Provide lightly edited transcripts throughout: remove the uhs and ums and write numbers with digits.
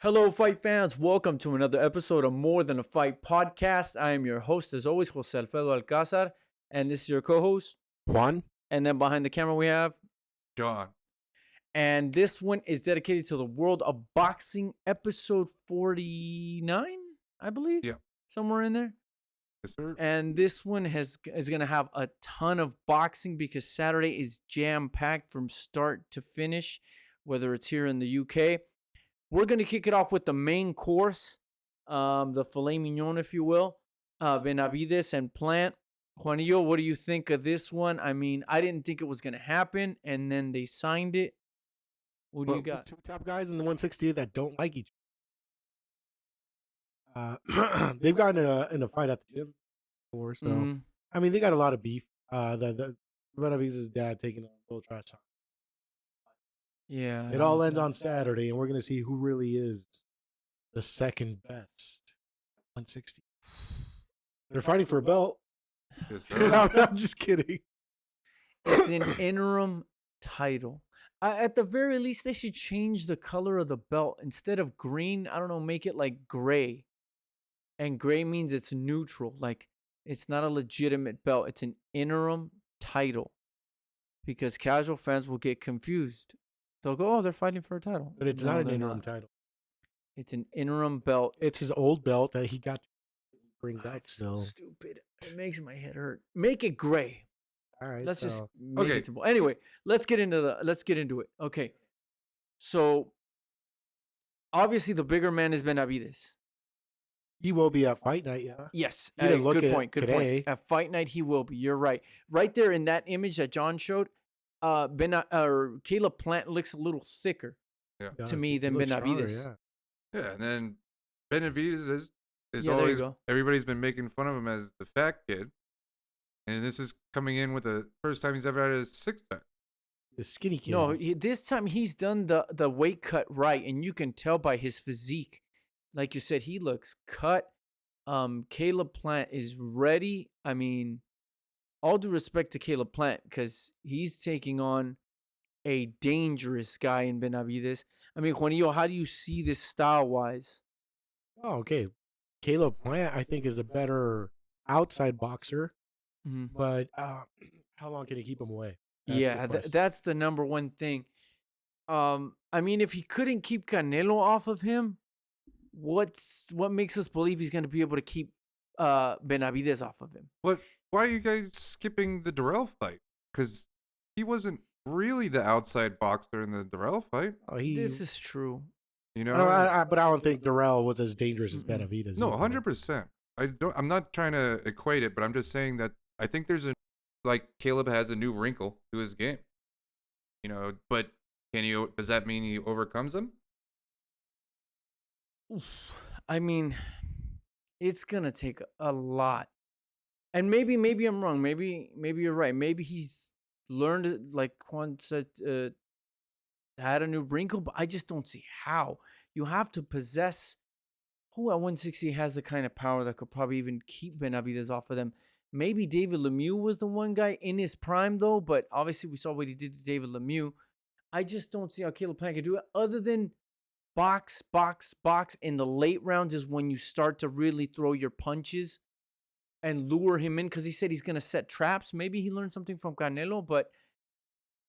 Hello, fight fans. Welcome to another episode of More Than a Fight podcast. I am your host, as always, Jose Alcázar, and this is your co-host, Juan. And then behind the camera we have John. And this one is dedicated to the world of boxing, episode 49, I believe. Yeah. Somewhere in there. Yes, sir. And this one is going to have a ton of boxing because Saturday is jam-packed from start to finish, whether it's here in the UK. We're going to kick it off with the main course, the filet mignon, if you will, Benavidez and Plant. Juanillo, what do you think of this one? I mean, I didn't think it was going to happen, and then they signed it. What do you got? Two top guys in the 160 that don't like each other. They've gotten in a fight at the gym before, so I mean, they got a lot of beef. The Benavidez's dad taking a little trash talk. Yeah. It all ends on Saturday, and we're going to see who really is the second best 160. They're fighting for a belt. Yes, sir. I'm just kidding. It's an interim title. At the very least, they should change the color of the belt. Instead of green, I don't know, make it like gray. And gray means it's neutral. Like, it's not a legitimate belt. It's an interim title. Because casual fans will get confused. They'll go, oh, they're fighting for a title. But it's not an interim title. It's an interim belt. It's his old belt that he got to bring back. That's so stupid. It makes my head hurt. Make it gray. All right. Let's just make it simple. Anyway, let's get into it. Okay. So obviously the bigger man is Benavidez. He will be at fight night, yeah. Yes. He didn't look good at point. Good today. point. At fight night, he will be. You're right. Right there in that image that John showed, Caleb Plant looks a little thicker to me than Benavidez. Yeah, and then Benavidez is Yeah, always, everybody's been making fun of him as the fat kid. And this is coming in with the first time he's ever had a six-pack. The skinny kid. No, this time he's done the weight cut right, and you can tell by his physique. Like you said, he looks cut. Caleb Plant is ready. I mean, all due respect to Caleb Plant, because he's taking on a dangerous guy in Benavidez. I mean, Juanillo, how do you see this style-wise? Oh, okay. Caleb Plant, I think, is a better outside boxer. Mm-hmm. But how long can he keep him away? That's the number one thing. I mean, if he couldn't keep Canelo off of him, what makes us believe he's going to be able to keep Benavidez off of him? But why are you guys skipping the Durrell fight? Because he wasn't really the outside boxer in the Durrell fight. This is true. You know, but I don't think Durrell was as dangerous as Benavidez. No, 100%. I'm not trying to equate it, but I'm just saying that I think there's Caleb has a new wrinkle to his game. You know, but does that mean he overcomes him? I mean, it's gonna take a lot. And maybe I'm wrong. Maybe you're right. Maybe he's learned, like Juan said, had a new wrinkle, but I just don't see how. You have to possess who at 160 has the kind of power that could probably even keep Benavidez off of them. Maybe David Lemieux was the one guy in his prime, though, but obviously we saw what he did to David Lemieux. I just don't see how Caleb Plant can do it other than box. In the late rounds is when you start to really throw your punches and lure him in, because he said he's going to set traps. Maybe he learned something from Canelo, but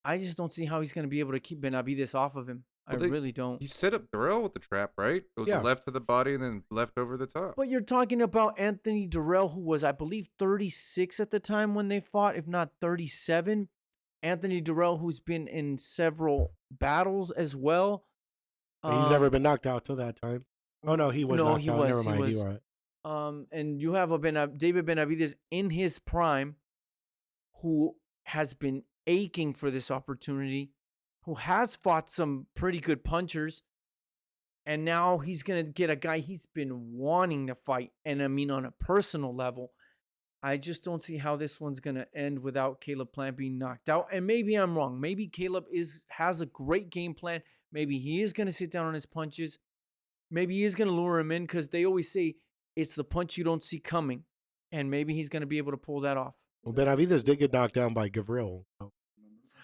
I just don't see how he's going to be able to keep Benavidez off of him. I really don't. He set up Durrell with the trap, right? It was left to the body and then left over the top. But you're talking about Anthony Durrell, who was, I believe, 36 at the time when they fought, if not 37. Anthony Durrell, who's been in several battles as well. He's never been knocked out till that time. Oh, no, he was knocked out. Never mind. He was. And you have David Benavidez in his prime, who has been aching for this opportunity, who has fought some pretty good punchers, and now he's going to get a guy he's been wanting to fight. And I mean, on a personal level, I just don't see how this one's going to end without Caleb Plant being knocked out. And maybe I'm wrong. Maybe Caleb has a great game plan. Maybe he is going to sit down on his punches. Maybe he is going to lure him in, because they always say it's the punch you don't see coming. And maybe he's going to be able to pull that off. Well, Benavidez did get knocked down by Gavril.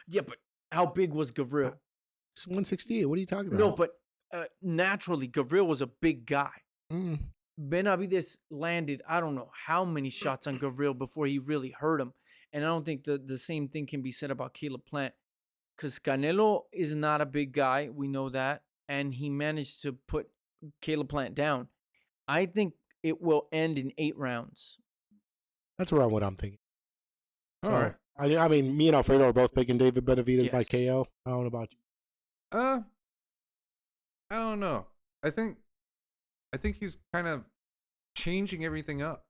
Yeah, but how big was Gavril? It's 168. What are you talking about? No, but naturally, Gavril was a big guy. Mm. Benavidez landed, I don't know how many shots on Gavril before he really hurt him. And I don't think the same thing can be said about Caleb Plant. Because Canelo is not a big guy. We know that. And he managed to put Caleb Plant down. I think it will end in 8 rounds. That's around what I'm thinking. All right. I mean, me and Alfredo are both picking David Benavidez by KO. I don't know about you. I don't know. I think he's kind of changing everything up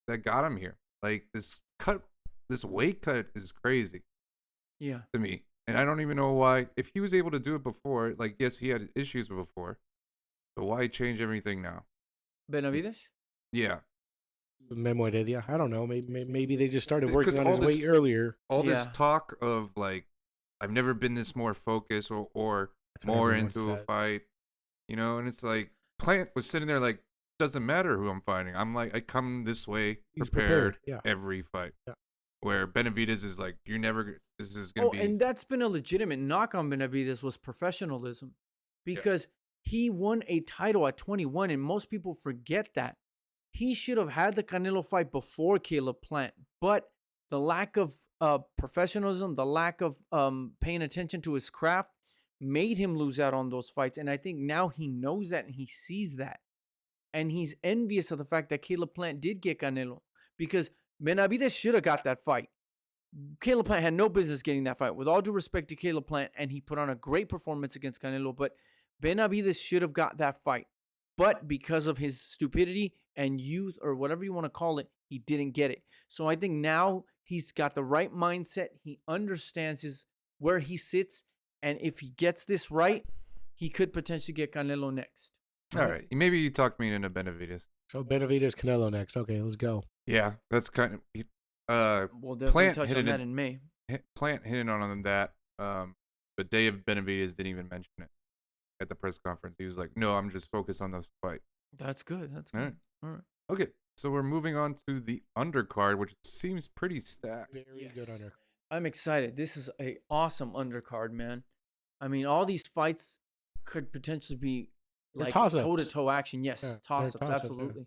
that got him here. Like this weight cut is crazy. Yeah. To me. And I don't even know why. If he was able to do it before, like, yes, he had issues before. But why change everything now? Benavidez? Yeah. Memo Heredia. I don't know. Maybe they just started working on his this weight earlier. All this talk of, like, I've never been this more focused or more into a fight. You know, and it's like, Plant was sitting there like, doesn't matter who I'm fighting. I'm like, I come this way prepared. Every fight. Yeah. Where Benavidez is like, this is going to be. And that's been a legitimate knock on Benavidez was professionalism. Because he won a title at 21, and most people forget that. He should have had the Canelo fight before Caleb Plant. But the lack of professionalism, the lack of paying attention to his craft made him lose out on those fights. And I think now he knows that and he sees that. And he's envious of the fact that Caleb Plant did get Canelo. Because Benavidez should have got that fight. Caleb Plant had no business getting that fight. With all due respect to Caleb Plant, and he put on a great performance against Canelo, but Benavidez should have got that fight. But because of his stupidity and youth, or whatever you want to call it, he didn't get it. So I think now he's got the right mindset. He understands where he sits, and if he gets this right, he could potentially get Canelo next. All right. Maybe you talked me into Benavidez. So Benavidez, Canelo next. Okay, let's go. Yeah, that's kind of. We'll definitely touch on that in May. Plant hitting on that, but Dave Benavidez didn't even mention it at the press conference. He was like, "No, I'm just focused on this fight." That's good. That's good. All right. Okay, so we're moving on to the undercard, which seems pretty stacked. Very good undercard. I'm excited. This is an awesome undercard, man. I mean, all these fights could potentially be like toe-to-toe action. Yes, toss-ups, absolutely. Yeah.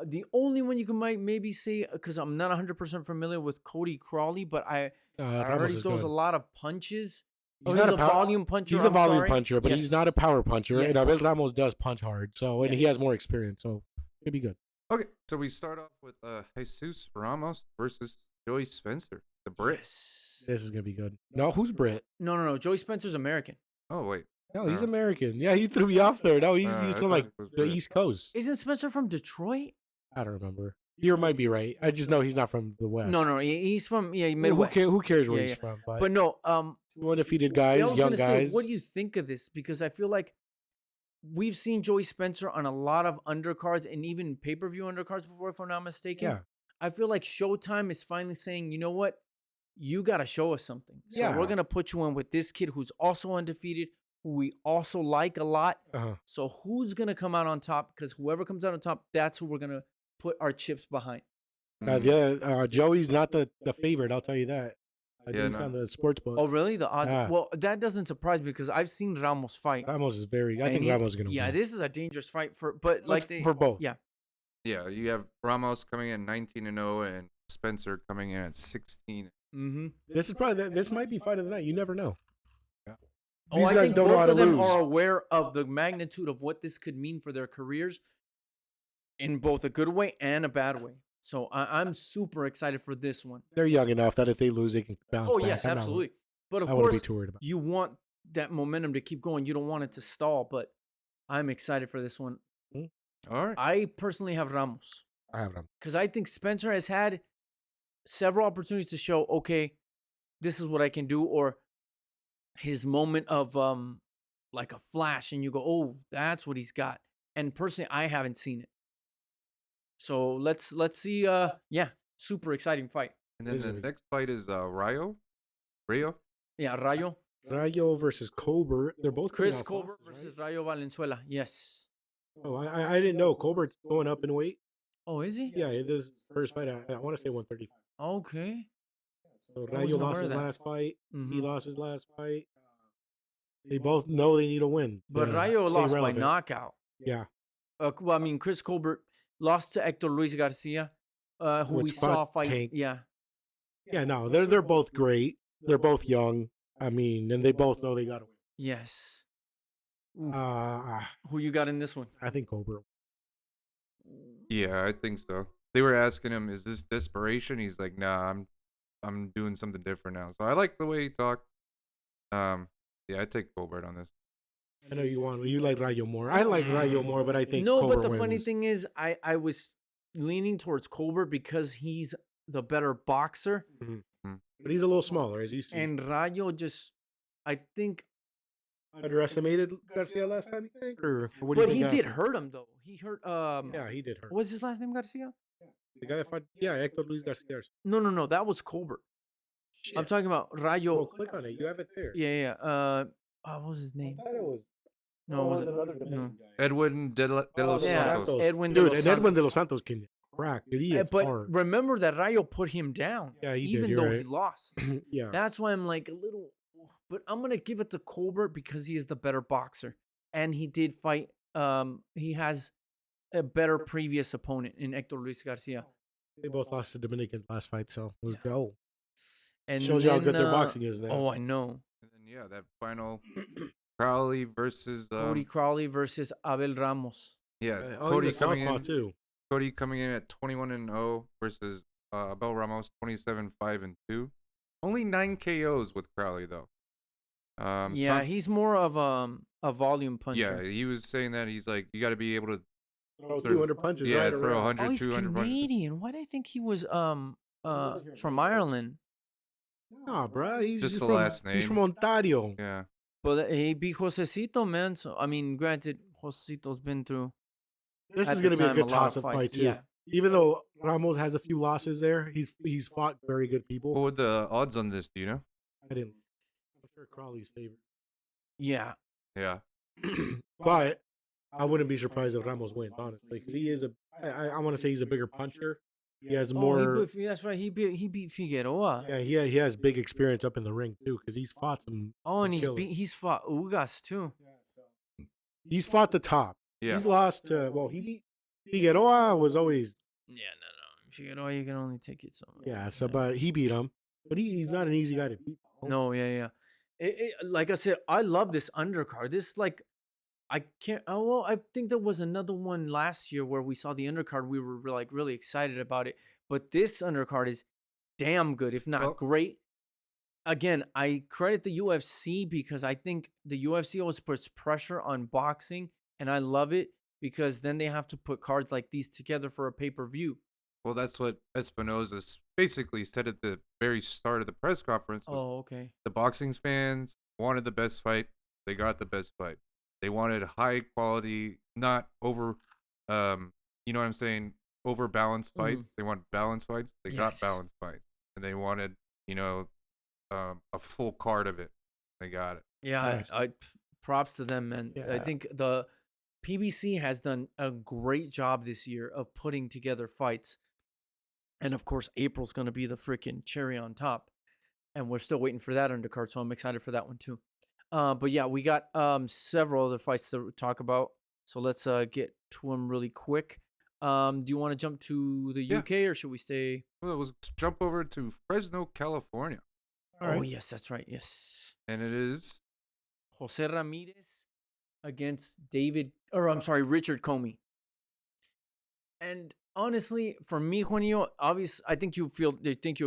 The only one you can maybe say, because I'm not 100% familiar with Cody Crawley, but I heard he throws a lot of punches. He's a volume puncher. He's a volume puncher, but he's not a power puncher. Yes. And Abel Ramos does punch hard, and he has more experience, so it'd be good. Okay, so we start off with Jesus Ramos versus Joey Spencer, the Brit. Yes. This is gonna be good. No, who's Brit? No. Joey Spencer's American. Oh wait. No, he's American. Yeah, he threw me off there. No, he's from like the East Coast. Isn't Spencer from Detroit? I don't remember. You might be right. I just know he's not from the West. No, he's from Midwest. Who cares where he's from? But no, two undefeated guys, young guys. Say, what do you think of this? Because I feel like we've seen Joey Spencer on a lot of undercards and even pay-per-view undercards before, if I'm not mistaken. Yeah. I feel like Showtime is finally saying, you know what? You got to show us something. So we're going to put you in with this kid who's also undefeated, who we also like a lot. So who's going to come out on top? Because whoever comes out on top, that's who we're going to put our chips behind. Joey's not the favorite, I'll tell you that. He's on the sports book. Oh, really? The odds? Well, that doesn't surprise me because I've seen Ramos fight. Ramos is I think Ramos is going to win. Yeah, this is a dangerous fight for both. Yeah. Yeah, you have Ramos coming in 19-0 and Spencer coming in at 16. Mm-hmm. This might be fight of the night. You never know. Yeah. These guys I think don't know how both of them lose. are aware of the magnitude of what this could mean for their careers in both a good way and a bad way. So I'm super excited for this one. They're young enough that if they lose, they can bounce back. Oh, yes, absolutely. But of course, you want that momentum to keep going. You don't want it to stall, but I'm excited for this one. All right. I personally have Ramos. I have Ramos. Because I think Spencer has had several opportunities to show, okay, this is what I can do, or his moment of like a flash, and you go, oh, that's what he's got. And personally, I haven't seen it. So let's see. Super exciting fight. And then the next fight is Rayo. Yeah, Rayo. Rayo versus Colbert. They're both Chris Colbert versus Rayo Valenzuela. Yes. Oh, I didn't know Colbert's going up in weight. Oh, is he? Yeah, this is first fight. I want to say 135. Okay. So Rayo lost his last fight. Mm-hmm. He lost his last fight. They both know they need a win. But to Rayo stay lost relevant. by knockout. Yeah. Well, I mean, Chris Colbert lost to Hector Luis Garcia, who Which we saw fought fight. Tank. Yeah. Yeah, no, they're both great. They're both young. I mean, and they both know they got to win. Yes. Oof. Uh, Who you got in this one? I think Colbert. Yeah, I think so. They were asking him, "Is this desperation?" He's like, "Nah, I'm doing something different now." So I like the way he talked. Yeah, I take Colbert on this. I know you like Rayo more. I like Rayo more, but I think No, Colbert but the wins. funny thing is, I was leaning towards Colbert because he's the better boxer, But he's a little smaller, as you see. and Rayo just, I think. Underestimated Garcia last time, you think? Or what do But you he think did happened? hurt him though. He hurt. Yeah, he did hurt. What's his last name? Garcia? The guy that fought, Hector Luis Garcia. No. That was Colbert. I'm talking about Rayo. Oh, click on it. You have it there. Yeah. What was his name? I thought it was. No, was it? another No. Dominican guy. Edwin De Los Yeah, Santos. Edwin De Dude, Los and Edwin De Santos. Los Santos can crack. Dude, he is But hard. remember that Rayo put him down. Yeah, he did, even you're though right. he lost. Yeah. That's why I'm like a little. But I'm gonna give it to Colbert because he is the better boxer, and he did fight. He has a better previous opponent in Hector Luis Garcia. They both lost to Dominican last fight, so let's go. And Shows you how then, good their boxing is now. Oh, I know. And then yeah, that final Crowley versus Cody Crowley versus Abel Ramos. yeah, Cody Cody coming Southpaw in. too. Cody coming in at 21-0 versus Abel Ramos 27-5-2. Only 9 KOs with Crowley though. Yeah, he's more of a volume puncher. Yeah, he was saying that he's like, you got to be able to Throw 200 punches yeah, right throw around. 100, Oh, he's 200 punches. Canadian. Why did I think he was from Ireland? Nah, bro. He's Just the from, last He's from name. Ontario. Yeah. But he beat Josecito, man. So I mean, granted, Josecito's been through. This at is the going to be a time, good lot of toss-up fight fights. too. Yeah. Even though Ramos has a few losses there, he's fought very good What people. were the odds on this? Do you know? I didn't. I'm sure Crowley's favorite. Yeah. Yeah. But I wouldn't be surprised if Ramos wins, honestly, because he is I want to say he's a bigger puncher. He has more. That's right. He beat Figueroa. Yeah, he has big experience up in the ring too, because he's fought some. Oh, and killers. he's fought Ugas too. He's fought the top. Yeah. He's lost to he beat Figueroa was always Yeah, no. Figueroa, you can only take it so much. so, but he beat him. But he's not an easy guy to beat. No, yeah. Like I said, I love this undercard. This like, I can't. Oh well, I think there was another one last year where we saw the undercard. We were like really excited about it. But this undercard is damn good, if not great. Again, I credit the UFC because I think the UFC always puts pressure on boxing, and I love it because then they have to put cards like these together for a pay-per-view. Well, that's what Espinosa basically said at the very start of the press conference. Oh, okay. The boxing fans wanted the best fight. They got the best fight. They wanted high quality, not over, you know what I'm saying, over balanced fights. They want balanced fights. They got balanced fights. And they wanted, a full card of it. They got it. Yeah, I props to them, man. Yeah. I think the PBC has done a great job this year of putting together fights. And of course, April's going to be the freaking cherry on top. And we're still waiting for that undercard, so I'm excited for that one too. But yeah, we got several other fights to talk about. So let's get to them really quick. Do you want to jump to the UK or should we stay? Well, let's jump over to Fresno, California. Oh, yes, that's right. Yes. And it is Jose Ramirez against Richard Commey. And honestly, for me, Juanillo, obviously, I think you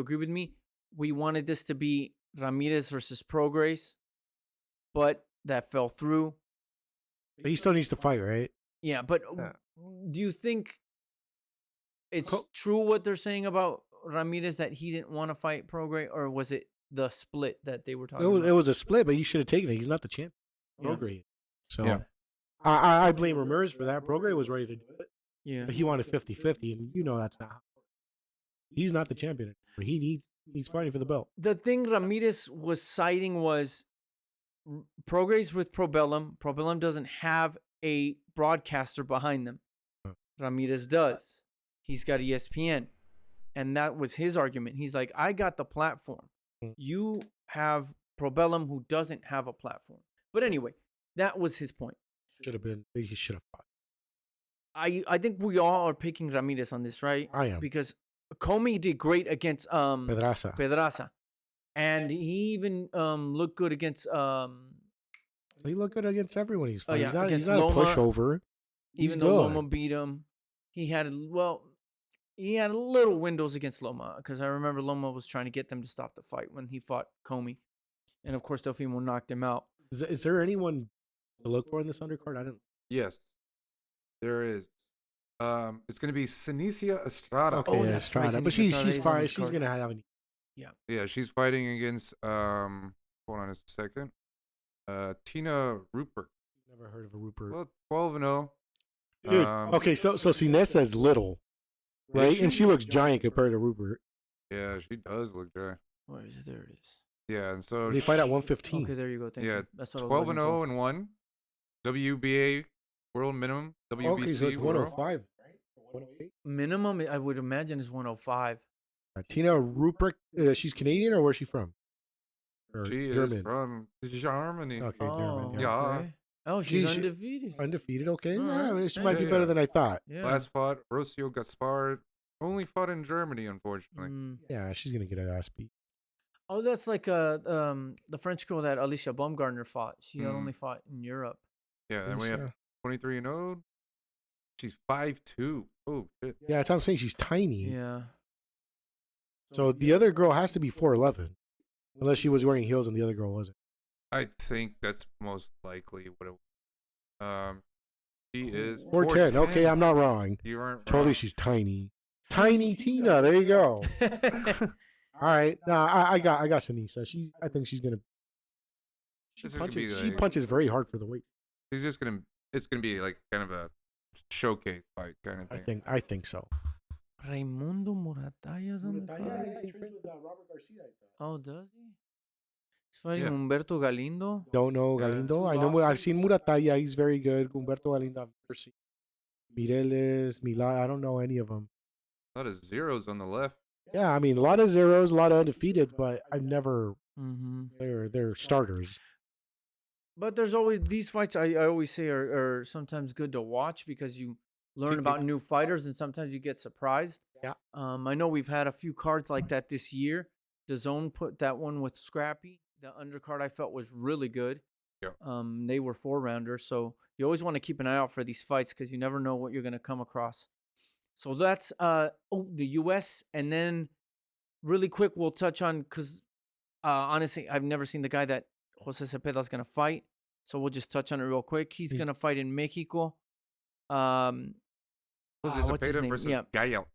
agree with me. We wanted this to be Ramirez versus Prograis, but that fell through. But he still needs to fight, right? Yeah, but do you think it's true what they're saying about Ramirez that he didn't want to fight Prograis, or was it the split that they were talking about? It was a split, but you should have taken it. He's not the champ. Prograis. So Yeah. I blame Ramirez for that. Prograis was ready to do it. Yeah. But he wanted 50-50, and that's not how it works. He's not the champion. He's fighting for the belt. The thing Ramirez was citing was Prograis with Probellum. Probellum doesn't have a broadcaster behind them. Ramirez does. He's got ESPN. And that was his argument. He's like, I got the platform. You have Probellum who doesn't have a platform. But anyway, that was his point. Should have been. He should have fought. I think we all are picking Ramirez on this, right? I am. Because Commey did great against Pedraza. and he even looked good against He looked good against everyone he's fought. yeah, He's against not a Loma. pushover. He's even good. though Loma beat him. He had little windows against Loma because I remember Loma was trying to get them to stop the fight when he fought Commey, and of course Delfimo knocked him out. Is there anyone to look for in this undercard? I don't. Yes, there is. It's going to be Sinicia Estrada. Okay, Oh, yeah, that's Estrada. right, But Sinicia Estrada she's is on fine. this She's card. gonna have an. Yeah, she's fighting against hold on a second. Tina Rupert. Never heard of a Rupert. Well, 12-0. Dude, okay, so Sinessa is little, right? And she looks giant compared to Rupert. Yeah, she does look dry. Where is it? There it is. Yeah, and so They fight at 115. Okay, there you go. Thank Yeah, you. That's what I was 12-0 and 1. WBA world minimum. WBC Okay, so it's world. 105, right? 108. Minimum, I would imagine, is 105. Tina Rupert, she's Canadian or where's she from? Or She German? is from Germany. Okay, Oh, German. Yeah. okay. Oh, she's She- undefeated. Undefeated, okay. All Yeah, right. she might be Yeah. better than I thought. Yeah. Last fought Rocio Gaspar. Only fought in Germany, unfortunately. Mm. Yeah, she's going to get her ass beat. Oh, that's like the French girl that Alicia Baumgartner fought. She had Mm. only fought in Europe. Yeah, and we have 23-0. She's 5'2". Oh shit. Yeah, that's what I'm saying. She's tiny. Yeah. So the other girl has to be 4'11", unless she was wearing heels and the other girl wasn't. I think that's most likely what it. She is 4'10". Okay, I'm not wrong. You aren't Totally, wrong. she's tiny. Tiny Tina. There you go. All right. No, I got Sinisa. I think she's gonna. This is gonna be She like- punches very hard for the weight. She's just gonna. It's gonna be like kind of a showcase fight kind of thing. I think so. Raimundo Morataya's on the card. Oh, does he? He's fighting Yeah. Humberto Galindo. Don't know Yeah. Galindo. I know. I've seen Murataya. He's very good. Humberto Galindo. I've never seen. Mireles, Mila. I don't know any of them. A lot of zeros on the left. Yeah, I mean a lot of zeros, a lot of undefeated, but I've never. Mm-hmm. They're starters. But there's always these fights. I always say are sometimes good to watch because you learn about new fighters and sometimes you get surprised. Yeah. I know we've had a few cards like that this year. DAZN put that one with Scrappy. The undercard I felt was really good. Yeah. They were 4-rounders, so you always want to keep an eye out for these fights because you never know what you're gonna come across. So that's the U.S. and then really quick we'll touch on because honestly I've never seen the guy that Jose Zepeda is gonna fight, so we'll just touch on it real quick. He's gonna fight in Mexico. Jose what's his Zepeda name? versus Yeah. Goyat.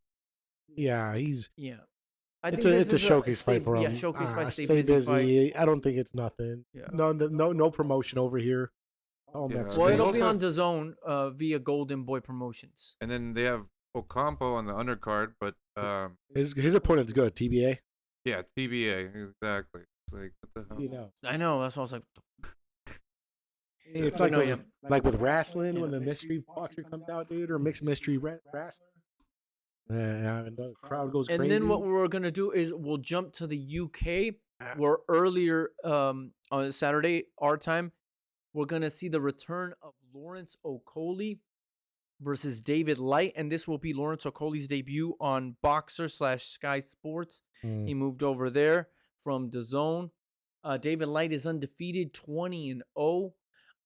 Yeah, he's. Yeah. I It's this a is showcase fight for him. Yeah, showcase fight. Stay Stay busy fight. busy. I don't think it's nothing. Yeah. No promotion over here. All Yeah. Mexican. Well, They it'll be also on DAZN via Golden Boy Promotions. And then they have Ocampo on the undercard, but His opponent's good. TBA. yeah, TBA exactly. It's like what the hell? You know, I know. That's why I was like, it's I like know, those, yeah. like with wrestling Yeah. when the mystery boxer comes out, dude, or mixed mystery wrestler. And the crowd goes and crazy. then what we're gonna do is we'll jump to the UK where earlier on Saturday our time we're gonna see the return of Lawrence Okolie versus David Light, and this will be Lawrence Okolie's debut on Boxer/Skysports. He moved over there from DAZN. David Light is undefeated, 20-0.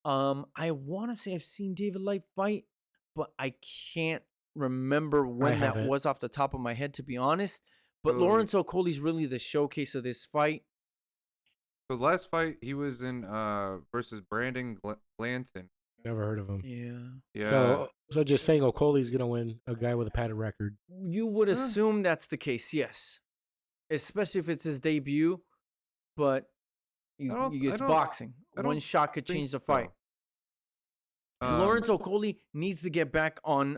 I want to say I've seen David Light fight, but I can't remember when that haven't. was off the top of my head, to be honest. But Oh. Lawrence Okolie's really the showcase of this fight. The last fight he was in versus Brandon Glanton. Never heard of him. Yeah. Yeah. So just saying Okolie's gonna win a guy with a padded record. You would assume that's the case, yes. Especially if it's his debut, but it's boxing. I One don't shot could think change the so. fight. Um, Lawrence Okolie needs to get back on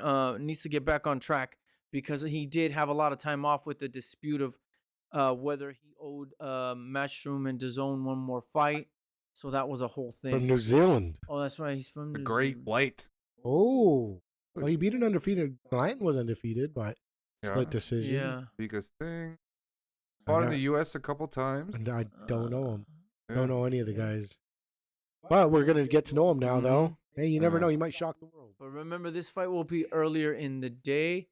track because he did have a lot of time off with the dispute of whether he owed Matchroom and DAZN one more fight. So that was a whole thing. From New Zealand. Oh, that's right. He's from the New Great Zealand. White. Oh. Well, he beat an undefeated. Lion was undefeated, but Yeah. split decision. Yeah. Biggest thing. Fought in know. the U.S. a couple times. And I don't know him. Yeah. Don't know any of the guys. But we're gonna get to know him now, though. Hey, you never know. You might shock the world. But remember, this fight will be earlier in the day,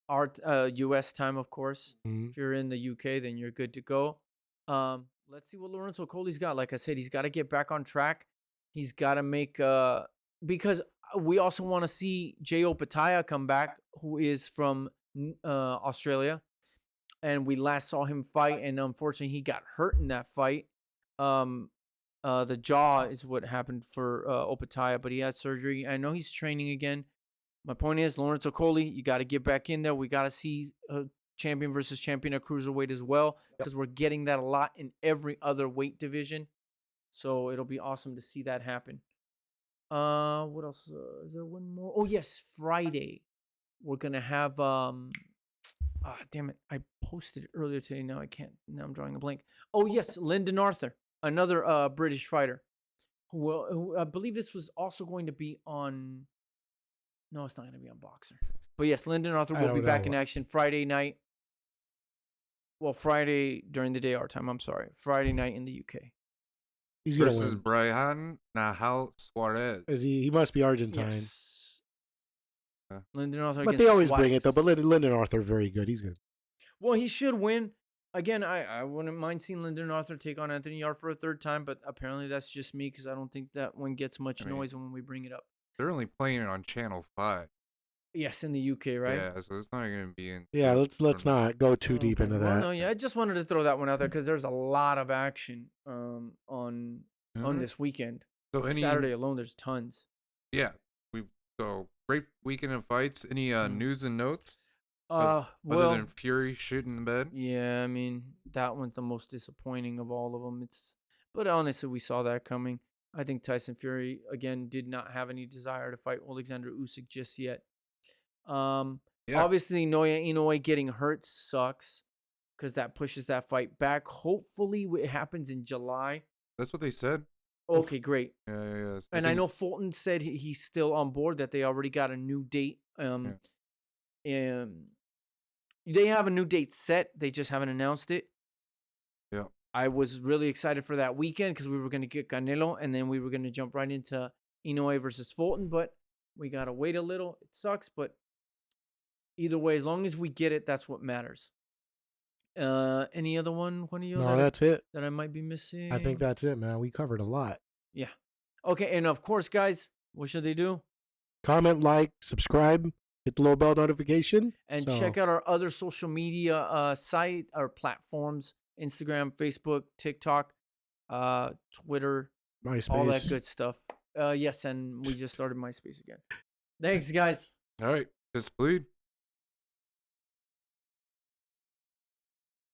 our U.S. time, of course. If you're in the U.K., then you're good to go. Let's see what Lawrence Okolie's got. Like I said, he's got to get back on track. He's got to make because we also want to see Jay Opataya come back, who is from Australia, and we last saw him fight, and unfortunately, he got hurt in that fight. The jaw is what happened for Opataya, but he had surgery. I know he's training again. My point is, Lawrence Okolie, you got to get back in there. We got to see champion versus champion at cruiserweight as well, because we're getting that a lot in every other weight division. So it'll be awesome to see that happen. What else? Is there one more? Oh, yes, Friday. We're going to have, damn it. I posted it earlier today. Now I can't. Now I'm drawing a blank. Oh, yes, Lyndon Arthur, another British fighter. Who I believe this was also going to be on. No, it's not going to be on Boxer. But yes, Lyndon Arthur will be back in action Friday night. Well, Friday during the day our time. I'm sorry. Friday night in the UK. He's versus Brian Nahal Suarez. He must be Argentine. Yes. Lyndon Arthur. But they always bring it though. But Lyndon Arthur very good. He's good. Well, he should win. Again, I wouldn't mind seeing Lyndon Arthur take on Anthony Yarde for a third time, but apparently that's just me because I don't think that one gets much noise when we bring it up. They're only playing it on Channel 5. Yes, in the UK, right? Yeah, so it's not going to be in. Yeah, let's not go too deep into that. No, yeah, I just wanted to throw that one out there because there's a lot of action on this weekend. So Saturday alone, there's tons. Yeah, so great weekend of fights. Any news and notes? Other than Fury shooting the bed. Yeah, I mean that one's the most disappointing of all of them. But honestly, we saw that coming. I think Tyson Fury again did not have any desire to fight Alexander Usyk just yet. Obviously, Naoya Inoue getting hurt sucks because that pushes that fight back. Hopefully, it happens in July. That's what they said. Okay, great. Yeah. And I know Fulton said he's still on board, that they already got a new date. They have a new date set. They just haven't announced it. Yeah. I was really excited for that weekend because we were going to get Canelo, and then we were going to jump right into Inoue versus Fulton, but we got to wait a little. It sucks, but either way, as long as we get it, that's what matters. Any other one? No, that's it. That I might be missing? I think that's it, man. We covered a lot. Yeah. Okay, and of course, guys, what should they do? Comment, like, subscribe, hit the little bell notification. And check out our other social media site, our platforms, Instagram, Facebook, TikTok, Twitter, MySpace. all that good stuff. Yes, and we just started MySpace again. Thanks, guys. All right. Just bleed.